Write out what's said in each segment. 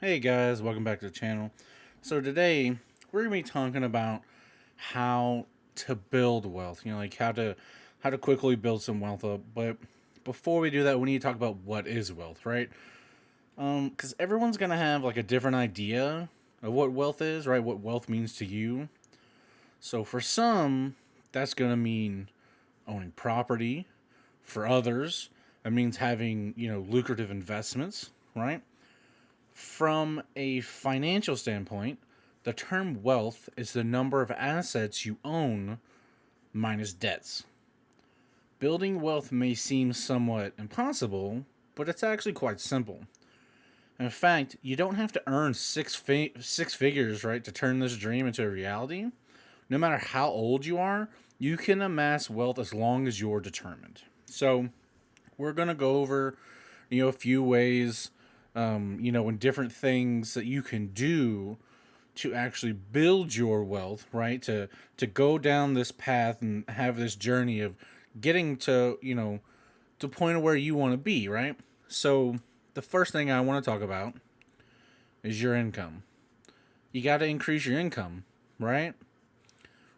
Hey guys, welcome back to the channel. So today we're gonna be talking about how to build wealth. Like how to quickly build some wealth up. But before we do that, we need to talk about what is wealth, right? Because everyone's gonna have like a different idea of what wealth is, right? What wealth means to you. So for some, that's gonna mean owning property. For others, that means having lucrative investments, right? From a financial standpoint, the term wealth is the number of assets you own minus debts. Building wealth may seem somewhat impossible, but it's actually quite simple. In fact, you don't have to earn six figures, right, to turn this dream into a reality. No matter how old you are, you can amass wealth as long as you're determined. So, we're going to go over, a few ways, and different things that you can do to actually build your wealth, right? To go down this path and have this journey of getting to, to point of where you want to be, right? So the first thing I want to talk about is your income. You got to increase your income, right?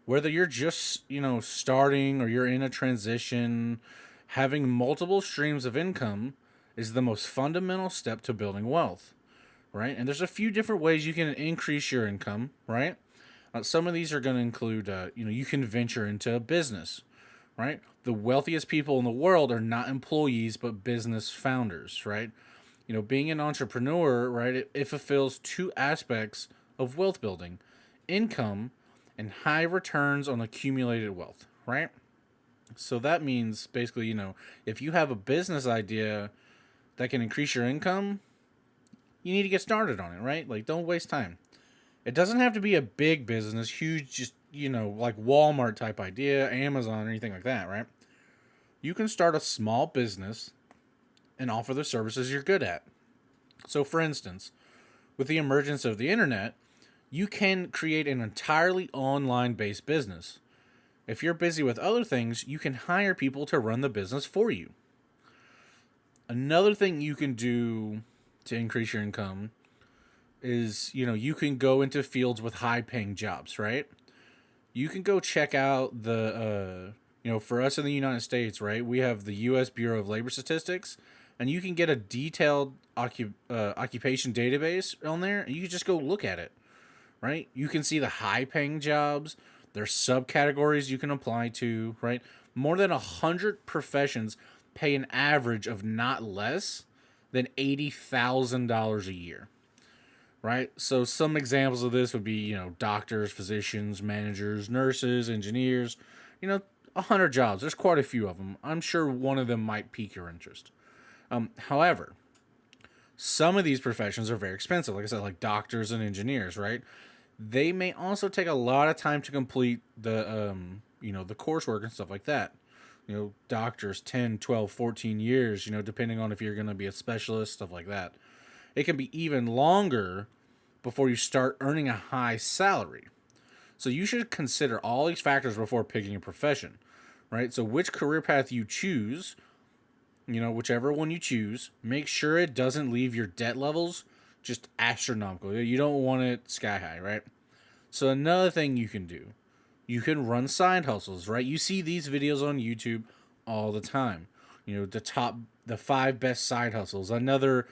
Whether you're just, starting or you're in a transition, having multiple streams of income is the most fundamental step to building wealth, right? And there's a few different ways you can increase your income, right? Some of these are going to include, you can venture into a business, right? The wealthiest people in the world are not employees, but business founders, right? Being an entrepreneur, right, it fulfills two aspects of wealth building: income and high returns on accumulated wealth, right? So that means basically, if you have a business idea that can increase your income, you need to get started on it, right? Like, don't waste time. It doesn't have to be a big business, huge, just, like Walmart type idea, Amazon, or anything like that, right? You can start a small business and offer the services you're good at. So, for instance, with the emergence of the internet, you can create an entirely online based business. If you're busy with other things, you can hire people to run the business for you. Another thing you can do to increase your income is, you can go into fields with high paying jobs, right? You can go check out for us in the United States, right? We have the U.S. Bureau of Labor Statistics, and you can get a detailed occupation database on there, and you can just go look at it, right? You can see the high paying jobs, there's subcategories you can apply to, right? More than 100 professions pay an average of not less than $80,000 a year, right? So some examples of this would be, doctors, physicians, managers, nurses, engineers, 100 jobs. There's quite a few of them. I'm sure one of them might pique your interest. However, some of these professions are very expensive. Like I said, like doctors and engineers, right? They may also take a lot of time to complete the coursework and stuff like that. Doctors 10, 12, 14 years, depending on if you're going to be a specialist, stuff like that. It can be even longer before you start earning a high salary. So you should consider all these factors before picking a profession, right? So which career path you choose, whichever one you choose, make sure it doesn't leave your debt levels just astronomical. You don't want it sky high, right? So another thing you can do, you can run side hustles, right? You see these videos on YouTube all the time. The five best side hustles. Another,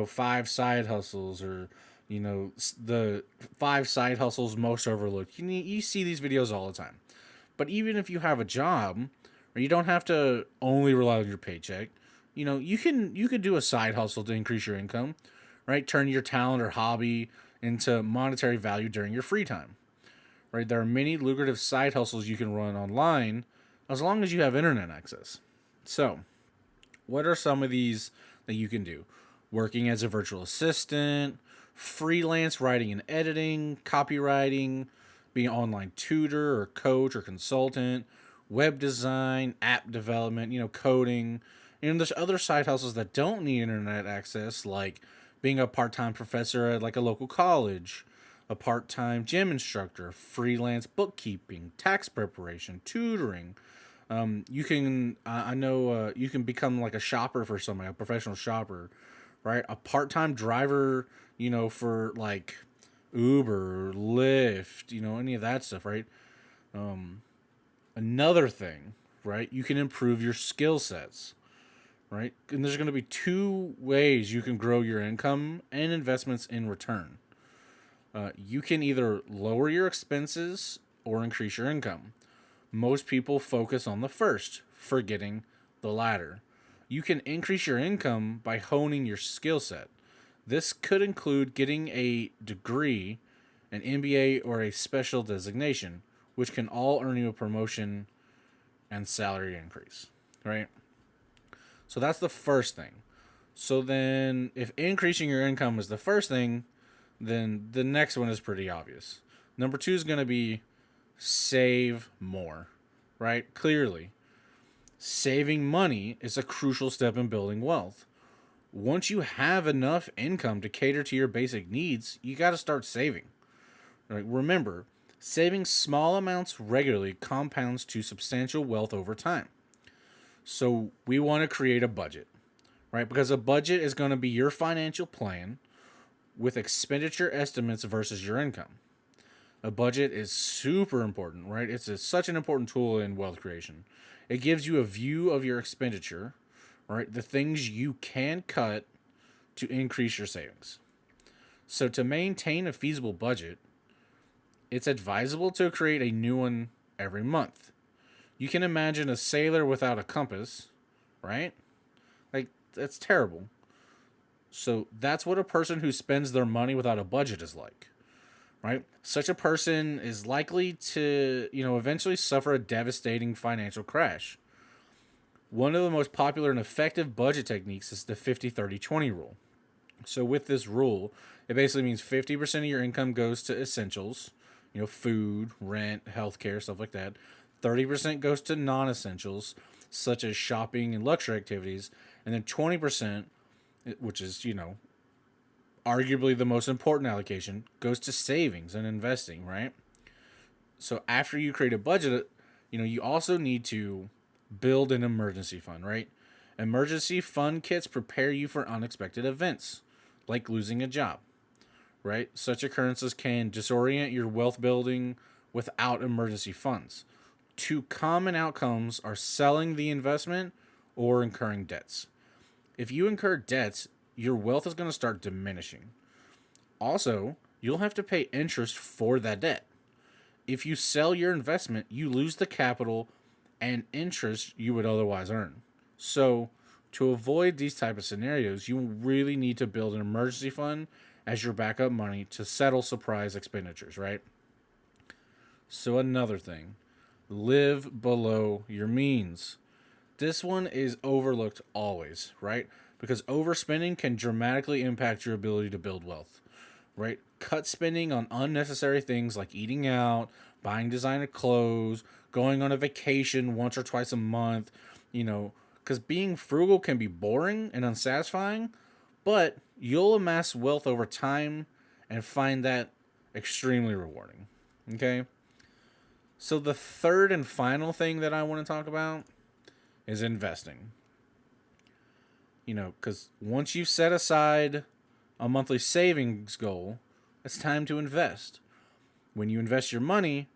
five side hustles, or the five side hustles most overlooked. You see these videos all the time. But even if you have a job, or you don't have to only rely on your paycheck, you could do a side hustle to increase your income, right? Turn your talent or hobby into monetary value during your free time, right? There are many lucrative side hustles you can run online as long as you have internet access. So, what are some of these that you can do? Working as a virtual assistant, freelance writing and editing, copywriting, being an online tutor or coach or consultant, web design, app development, coding. There's other side hustles that don't need internet access, like being a part time professor at like a local college, a part time gym instructor, freelance bookkeeping, tax preparation, tutoring. You can, I know, you can become like a shopper for somebody, a professional shopper, right? A part-time driver, for like Uber, Lyft, any of that stuff, right? Another thing, right? You can improve your skill sets, right? And there's going to be two ways you can grow your income and investments in return. You can either lower your expenses or increase your income. Most people focus on the first, forgetting the latter. You can increase your income by honing your skill set. This could include getting a degree, an MBA, or a special designation, which can all earn you a promotion and salary increase, right? So that's the first thing. So then, if increasing your income is the first thing, then the next one is pretty obvious. Number two is going to be save more, right? Clearly, saving money is a crucial step in building wealth. Once you have enough income to cater to your basic needs, you got to start saving. Right? Remember, saving small amounts regularly compounds to substantial wealth over time. So we want to create a budget, right? Because a budget is going to be your financial plan with expenditure estimates versus your income. A budget is super important, right? Such an important tool in wealth creation. It gives you a view of your expenditure, right? The things you can cut to increase your savings. So to maintain a feasible budget, it's advisable to create a new one every month. You can imagine a sailor without a compass, right? Like, that's terrible. So that's what a person who spends their money without a budget is like, right? Such a person is likely to, eventually suffer a devastating financial crash. One of the most popular and effective budget techniques is the 50-30-20 rule. So with this rule, it basically means 50% of your income goes to essentials, food, rent, healthcare, stuff like that. 30% goes to non-essentials, such as shopping and luxury activities, and then 20%, which is, arguably the most important allocation, goes to savings and investing, right? So after you create a budget, you also need to build an emergency fund, right? Emergency fund kits prepare you for unexpected events, like losing a job, right? Such occurrences can disorient your wealth building without emergency funds. Two common outcomes are selling the investment or incurring debts. If you incur debts, your wealth is going to start diminishing. Also, you'll have to pay interest for that debt. If you sell your investment, you lose the capital and interest you would otherwise earn. So, to avoid these type of scenarios, you really need to build an emergency fund as your backup money to settle surprise expenditures, right? So another thing, live below your means. This one is overlooked always, right? Because overspending can dramatically impact your ability to build wealth, right? Cut spending on unnecessary things like eating out, buying designer clothes, going on a vacation once or twice a month, because being frugal can be boring and unsatisfying, but you'll amass wealth over time and find that extremely rewarding. Okay? So the third and final thing that I want to talk about is investing. Because once you've set aside a monthly savings goal, it's time to invest. When you invest your money,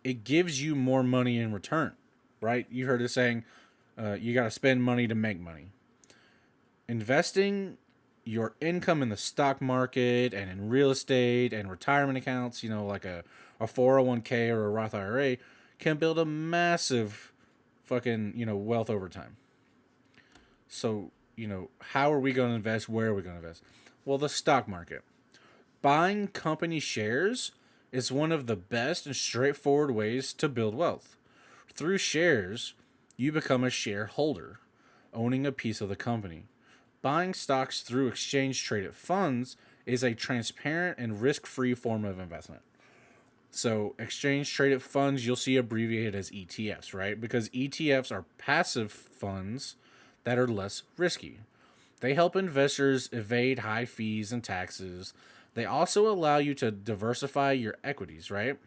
it gives you more money in return, right? You heard it saying, you got to spend money to make money. Investing your income in the stock market and in real estate and retirement accounts, like a 401k or a Roth IRA, can build a massive fucking, wealth over time. So, how are we going to invest? Where are we going to invest? Well, the stock market. Buying company shares is one of the best and straightforward ways to build wealth. Through shares, you become a shareholder, owning a piece of the company. Buying stocks through exchange-traded funds is a transparent and risk-free form of investment. So, exchange-traded funds, you'll see abbreviated as ETFs, right? Because ETFs are passive funds that are less risky. They help investors evade high fees and taxes. They also allow you to diversify your equities, right?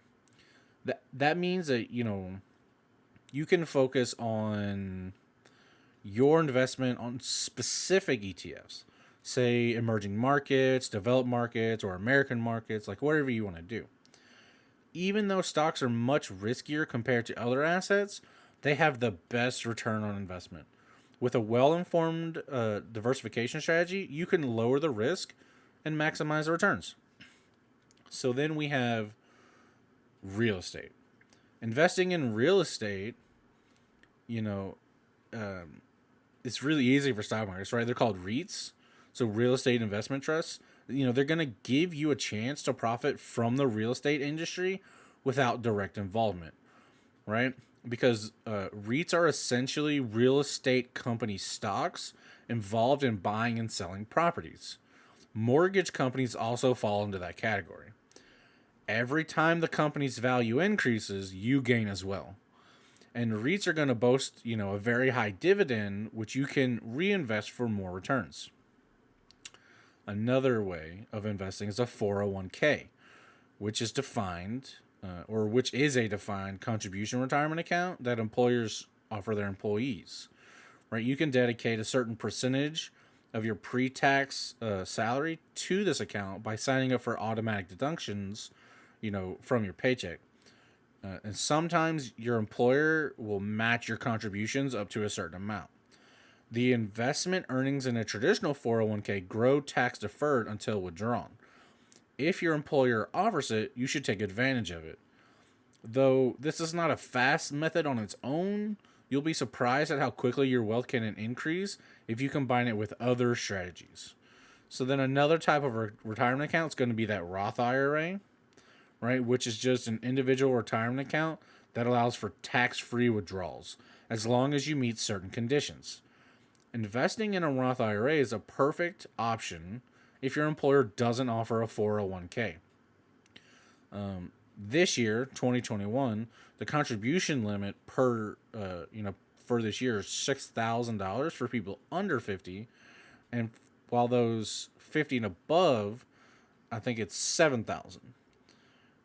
That means that, you can focus on your investment on specific ETFs. say emerging markets, developed markets, or American markets, like whatever you want to do. Even though stocks are much riskier compared to other assets, they have the best return on investment. With a well informed diversification strategy, you can lower the risk and maximize the returns. So then we have real estate. Investing in real estate, you know, it's really easy for stock markets, right? They're called REITs, so real estate investment trusts. They're going to give you a chance to profit from the real estate industry without direct involvement, right? Because REITs are essentially real estate company stocks involved in buying and selling properties. Mortgage companies also fall into that category. Every time the company's value increases, you gain as well. And REITs are going to boast, a very high dividend, which you can reinvest for more returns. Another way of investing is a 401k, which is which is a defined contribution retirement account that employers offer their employees. Right? You can dedicate a certain percentage of your pre-tax salary to this account by signing up for automatic deductions, from your paycheck. And sometimes your employer will match your contributions up to a certain amount. The investment earnings in a traditional 401k grow tax deferred until withdrawn. If your employer offers it, you should take advantage of it. Though this is not a fast method on its own, you'll be surprised at how quickly your wealth can increase if you combine it with other strategies. So then another type of retirement account is going to be that Roth IRA, right? Which is just an individual retirement account that allows for tax-free withdrawals as long as you meet certain conditions. Investing in a Roth IRA is a perfect option if your employer doesn't offer a 401k. This year, 2021, the contribution limit for this year is $6,000 for people under 50, and while those 50 and above, I think it's 7,000.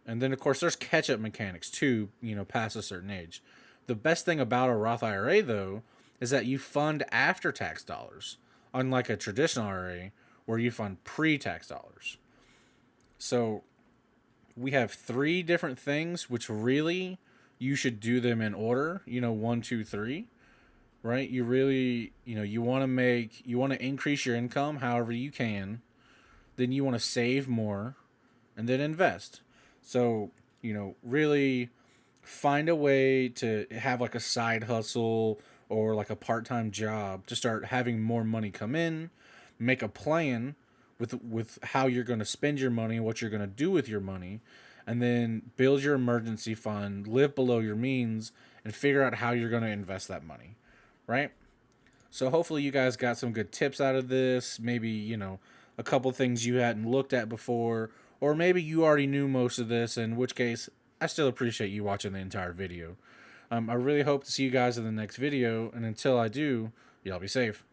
And then, of course, there's catch-up mechanics, too, past a certain age. The best thing about a Roth IRA, though, is that you fund after-tax dollars, unlike a traditional IRA, where you fund pre-tax dollars. So we have 3 different things, which really, you should do them in order, 1, 2, 3, right? You really, you want to increase your income however you can. Then you want to save more and then invest. So, really find a way to have like a side hustle or like a part-time job to start having more money come in. Make a plan with how you're going to spend your money, what you're going to do with your money, and then build your emergency fund, live below your means, and figure out how you're going to invest that money, right? So hopefully you guys got some good tips out of this. Maybe, a couple things you hadn't looked at before, or maybe you already knew most of this, in which case I still appreciate you watching the entire video. I really hope to see you guys in the next video, and until I do, y'all be safe.